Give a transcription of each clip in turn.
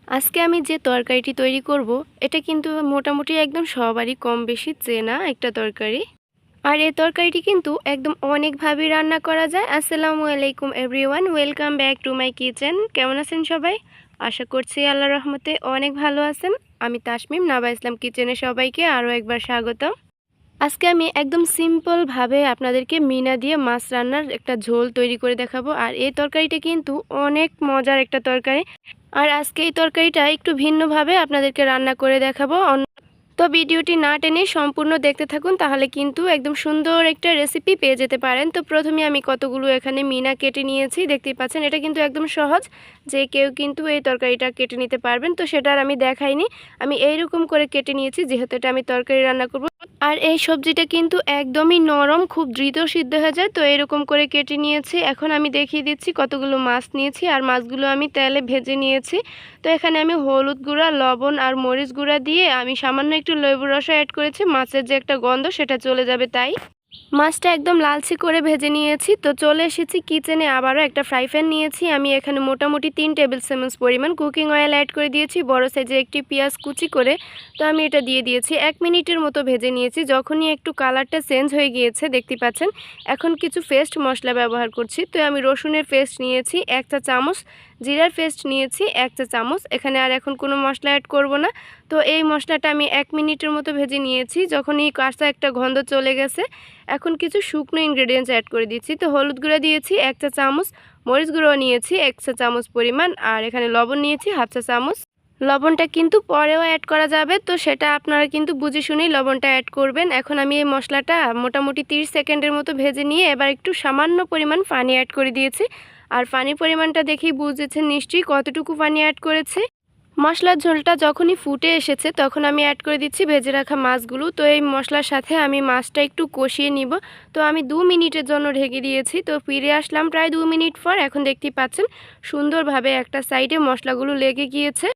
আজকে আমি যে তরকারিটি তৈরি করব এটা কিন্তু মোটামুটি একদম সবারই কম বেশি চেনা একটা তরকারি। আর এই তরকারিটি কিন্তু একদম অনেকভাবে রান্না করা যায়। আসসালামু আলাইকুম everyone, welcome back to my kitchen. কেমন আছেন সবাই? আশা করছি আল্লাহর রহমতে অনেক ভালো আছেন। আমি তাসমিম, নাবা ইসলাম কিচেনে সবাইকে আরও একবার স্বাগত। আজকে আমি একদম সিম্পলভাবে আপনাদেরকে মিনা দিয়ে মাছ রান্নার একটা ঝোল তৈরি করে দেখাবো। আর এই তরকারিটা কিন্তু অনেক মজার একটা তরকারি। আর আজকে এই তরকারিটা একটু ভিন্নভাবে আপনাদেরকে রান্না করে দেখাবো। তো ভিডিওটি না টেনে সম্পূর্ণ দেখতে থাকুন, তাহলে কিন্তু একদম সুন্দর একটা রেসিপি পেয়ে যেতে পারেন। তো প্রথমে আমি কতগুলো এখানে মিনা কেটে নিয়েছি, দেখতেই পাচ্ছেন। এটা কিন্তু একদম সহজ, যে কেউ কিন্তু এই তরকারিটা কেটে নিতে পারবেন। তো সেটা আর আমি দেখাইনি, আমি এইরকম করে কেটে নিয়েছি, যেহেতু এটা আমি তরকারি রান্না করব। আর এই সবজিটা কিন্তু একদমই নরম, খুব দ্রুত সিদ্ধ হয়ে যায়। তো এরকম করে কেটে নিয়েছি। এখন আমি দেখিয়ে দিচ্ছি কতগুলো মাছ নিয়েছি, আর মাছগুলো আমি তেলে ভেজে নিয়েছি। তো এখানে আমি হলুদ গুঁড়া, লবণ আর মরিচ গুঁড়া দিয়ে আমি সামান্য একটু লেবুর রস অ্যাড করেছি, মাছের যে একটা গন্ধ সেটা চলে যাবে তাই। মাছটা একদম লালচে করে ভেজে নিয়েছি। তো চলে এসেছি কিচেনে, আবারও একটা ফ্রাই প্যান নিয়েছি। আমি এখানে মোটামুটি 3 টেবিল চামচ পরিমাণ কুকিং অয়েল অ্যাড করে দিয়েছি, বড় সাইজের একটি পেঁয়াজ কুচি করে। তো আমি এটা দিয়ে দিয়েছি, 1 মিনিটের মতো ভেজে নিয়েছি। যখনই একটু কালারটা চেঞ্জ হয়ে গিয়েছে, দেখতে পাচ্ছেন, এখন কিছু পেস্ট মশলা ব্যবহার করছি। তো আমি রসুনের পেস্ট নিয়েছি 1 চা চামচ, জিরার পেস্ট নিয়েছি 1 চা চামচ। এখানে আর এখন কোনো মশলা অ্যাড করব না। তো এই মশলাটা আমি 1 মিনিটের মতো ভেজে নিয়েছি। যখনই কাঁচা একটা গন্ধ চলে গেছে, এখন কিছু শুকনো ইনগ্রেডিয়েন্টস অ্যাড করে দিচ্ছি। তো হলুদ গুঁড়া দিয়েছি 1 চা চামচ, মরিচ গুঁড়ো নিয়েছি 1 চা চামচ পরিমাণ, আর এখানে লবণ নিয়েছি 1/2 চা চামচ। লবণটা কিন্তু পরেও অ্যাড করা যাবে, তো সেটা আপনারা কিন্তু বুঝে শুনেই লবণটা অ্যাড করবেন। এখন আমি এই মশলাটা মোটামুটি 30 সেকেন্ডের মতো ভেজে নিয়ে এবার একটু সামান্য পরিমাণ পানি অ্যাড করে দিয়েছি। আর পানির পরিমাণটা দেখেই বুঝেছেন নিশ্চয়ই কতটুকু পানি অ্যাড করেছে। মশলার ঝোলটা যখনই ফুটে এসেছে, তখন আমি অ্যাড করে দিচ্ছি ভেজে রাখা মাছগুলো। তো এই মশলার সাথে আমি মাছটা একটু কষিয়ে নিব। তো আমি 2 মিনিটের জন্য ঢেকে দিয়েছি। তো ফিরে আসলাম প্রায় 2 মিনিট পর। এখন দেখতেই পাচ্ছেন সুন্দরভাবে একটা সাইডে মশলাগুলো লেগে গিয়েছে।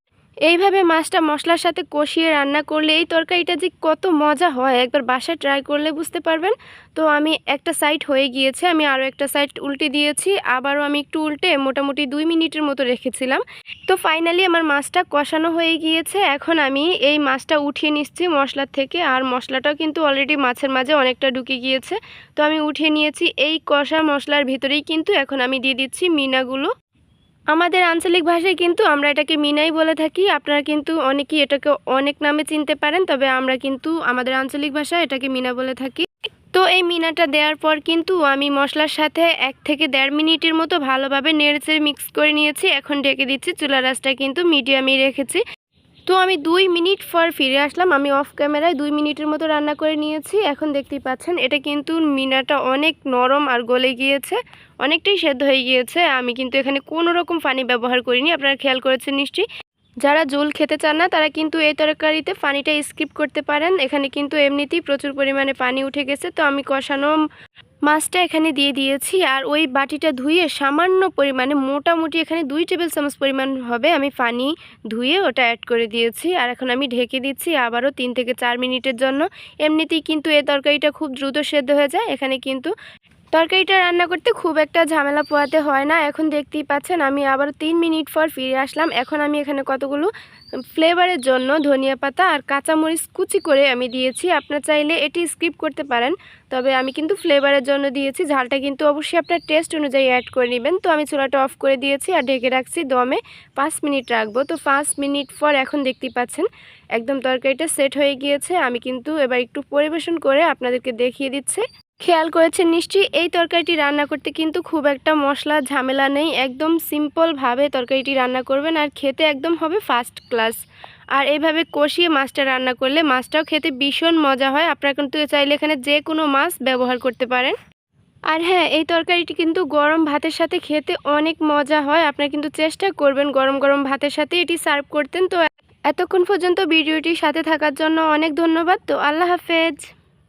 এইভাবে মাছটা মশলার সাথে কষিয়ে রান্না করলে এই তরকারিটা যে কত মজা হয়, একবার বাসায় ট্রাই করলে বুঝতে পারবেন। তো আমি একটা সাইড হয়ে গিয়েছে, আমি আরও একটা সাইড উল্টে দিয়েছি। আবারও আমি একটু উল্টে মোটামুটি 2 মিনিটের মতো রেখেছিলাম। তো ফাইনালি আমার মাছটা কষানো হয়ে গিয়েছে। এখন আমি এই মাছটা উঠিয়ে নিচ্ছি মশলার থেকে। আর মশলাটাও কিন্তু অলরেডি মাছের মাঝে অনেকটা ঢুকে গিয়েছে। তো আমি উঠিয়ে নিয়েছি। এই কষা মশলার ভিতরেই কিন্তু এখন আমি দিয়ে দিচ্ছি মিনাগুলো। আমাদের আঞ্চলিক ভাষায় কিন্তু আমরা এটাকে মিনাই বলে থাকি। আপনারা কিন্তু অনেকেই এটাকে অনেক নামে চিনতে পারেন, তবে আমরা কিন্তু আমাদের আঞ্চলিক ভাষায় এটাকে মিনা বলে থাকি। তো এই মিনাটা দেওয়ার পর কিন্তু আমি মশলার সাথে 1 থেকে 1.5 মিনিটের মতো ভালোভাবে নেড়েচেড়ে মিক্স করে নিয়েছি। এখন ঢেকে দিচ্ছি, চুলার আঁচটা কিন্তু মিডিয়ামে রেখেছি। তো আমি 2 মিনিট পর ফিরে আসলাম। আমি অফ ক্যামেরায় 2 মিনিটের মতো রান্না করে নিয়েছি। এখন দেখতেই পাচ্ছেন এটা কিন্তু মিনাটা অনেক নরম আর গলে গিয়েছে, অনেকটাই সেদ্ধ হয়ে গিয়েছে। আমি কিন্তু এখানে কোনো রকম পানি ব্যবহার করিনি, আপনারা খেয়াল করেছেন নিশ্চয়ই। যারা ঝোল খেতে চান না, তারা কিন্তু এই তরকারিতে পানিটা স্কিপ করতে পারেন। এখানে কিন্তু এমনিতেই প্রচুর পরিমাণে পানি উঠে গেছে। তো আমি কষানো মাছটা এখানে দিয়ে দিয়েছি, আর ওই বাটিটা ধুয়ে সামান্য পরিমাণে, মোটামুটি এখানে 2 টেবিল চামচ পরিমাণ হবে, আমি পানি ধুয়ে ওটা অ্যাড করে দিয়েছি। আর এখন আমি ঢেকে দিচ্ছি আবারও 3 থেকে 4 মিনিটের জন্য। এমনিতেই কিন্তু এই তরকারিটা খুব দ্রুত সেদ্ধ হয়ে যায়। এখানে কিন্তু তরকারিটা রান্না করতে খুব একটা ঝামেলা পোহাতে হয় না। এখন দেখতেই পাচ্ছেন আমি আবার 3 মিনিট পর ফিরে আসলাম। এখন আমি এখানে কতগুলো ফ্লেভারের জন্য ধনিয়া পাতা আর কাঁচামরিচ কুচি করে আমি দিয়েছি। আপনার চাইলে এটি স্কিপ করতে পারেন, তবে আমি কিন্তু ফ্লেভারের জন্য দিয়েছি। ঝালটা কিন্তু অবশ্যই আপনার টেস্ট অনুযায়ী অ্যাড করে নেবেন। তো আমি চুলাটা অফ করে দিয়েছি আর ঢেকে রাখছি দমে 5 মিনিট রাখবো। তো 5 মিনিট পর এখন দেখতেই পাচ্ছেন একদম তরকারিটা সেট হয়ে গিয়েছে। আমি কিন্তু এবার একটু পরিবেশন করে আপনাদেরকে দেখিয়ে দিচ্ছি। খেয়াল করেছেন নিশ্চয়ই, এই তরকারিটি রান্না করতে কিন্তু খুব একটা মশলা ঝামেলা নেই। একদম সিম্পলভাবে তরকারিটি রান্না করবেন, আর খেতে একদম হবে ফার্স্ট ক্লাস। আর এইভাবে কষিয়ে মাছটা রান্না করলে মাছটাও খেতে ভীষণ মজা হয়। আপনারা কিন্তু চাইলে এখানে যে কোনো মাছ ব্যবহার করতে পারেন। আর হ্যাঁ, এই তরকারিটি কিন্তু গরম ভাতের সাথে খেতে অনেক মজা হয়। আপনারা কিন্তু চেষ্টা করবেন গরম গরম ভাতের সাথে এটি সার্ভ করতেন। তো এতক্ষণ পর্যন্ত ভিডিওটির সাথে থাকার জন্য অনেক ধন্যবাদ। তো আল্লাহ হাফেজ।